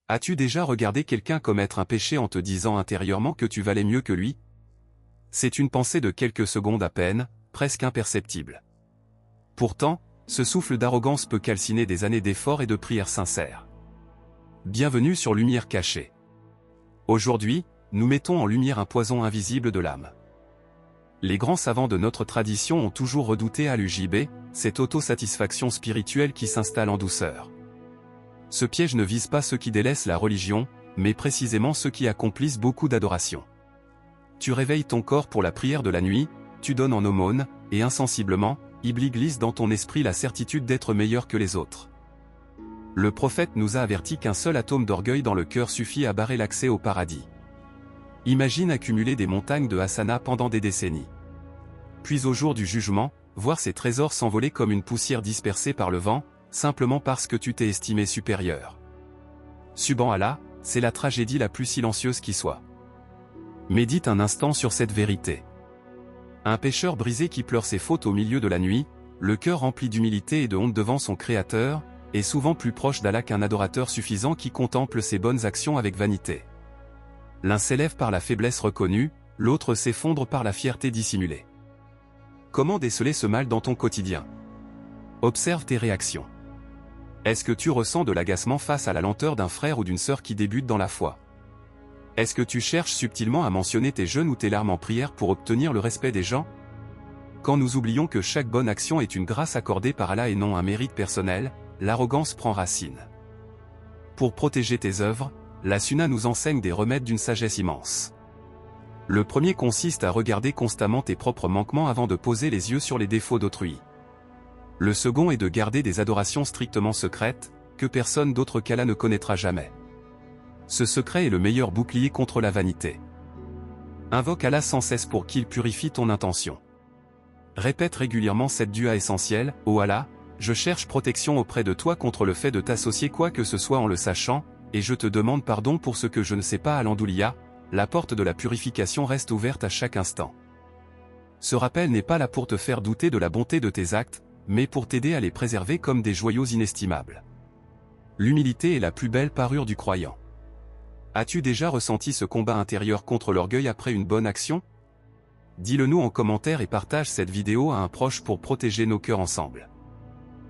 As-tu déjà regardé quelqu'un commettre un péché en te disant intérieurement que tu valais mieux que lui? C'est une pensée de quelques secondes à peine, presque imperceptible. Pourtant, ce souffle d'arrogance peut calciner des années d'efforts et de prières sincères. Bienvenue sur Lumière cachée. Aujourd'hui, nous mettons en lumière un poison invisible de l'âme. Les grands savants de notre tradition ont toujours redouté à l'UJB, cette autosatisfaction spirituelle qui s'installe en douceur. Ce piège ne vise pas ceux qui délaissent la religion, mais précisément ceux qui accomplissent beaucoup d'adoration. Tu réveilles ton corps pour la prière de la nuit, tu donnes en aumône, et insensiblement, Iblis glisse dans ton esprit la certitude d'être meilleur que les autres. Le prophète nous a averti qu'un seul atome d'orgueil dans le cœur suffit à barrer l'accès au paradis. Imagine accumuler des montagnes de hasana pendant des décennies. Puis au jour du jugement, voir ces trésors s'envoler comme une poussière dispersée par le vent, simplement parce que tu t'es estimé supérieur. Subhanallah, c'est la tragédie la plus silencieuse qui soit. Médite un instant sur cette vérité. Un pécheur brisé qui pleure ses fautes au milieu de la nuit, le cœur rempli d'humilité et de honte devant son Créateur, est souvent plus proche d'Allah qu'un adorateur suffisant qui contemple ses bonnes actions avec vanité. L'un s'élève par la faiblesse reconnue, l'autre s'effondre par la fierté dissimulée. Comment déceler ce mal dans ton quotidien? Observe tes réactions. Est-ce que tu ressens de l'agacement face à la lenteur d'un frère ou d'une sœur qui débute dans la foi? Est-ce que tu cherches subtilement à mentionner tes jeûnes ou tes larmes en prière pour obtenir le respect des gens? Quand nous oublions que chaque bonne action est une grâce accordée par Allah et non un mérite personnel, l'arrogance prend racine. Pour protéger tes œuvres, la Sunna nous enseigne des remèdes d'une sagesse immense. Le premier consiste à regarder constamment tes propres manquements avant de poser les yeux sur les défauts d'autrui. Le second est de garder des adorations strictement secrètes, que personne d'autre qu'Allah ne connaîtra jamais. Ce secret est le meilleur bouclier contre la vanité. Invoque Allah sans cesse pour qu'il purifie ton intention. Répète régulièrement cette dua essentielle, « Ô Allah, je cherche protection auprès de toi contre le fait de t'associer quoi que ce soit en le sachant, et je te demande pardon pour ce que je ne sais pas. » Alhamdoulilah, la porte de la purification reste ouverte à chaque instant. Ce rappel n'est pas là pour te faire douter de la bonté de tes actes, mais pour t'aider à les préserver comme des joyaux inestimables. L'humilité est la plus belle parure du croyant. As-tu déjà ressenti ce combat intérieur contre l'orgueil après une bonne action? Dis-le nous en commentaire et partage cette vidéo à un proche pour protéger nos cœurs ensemble.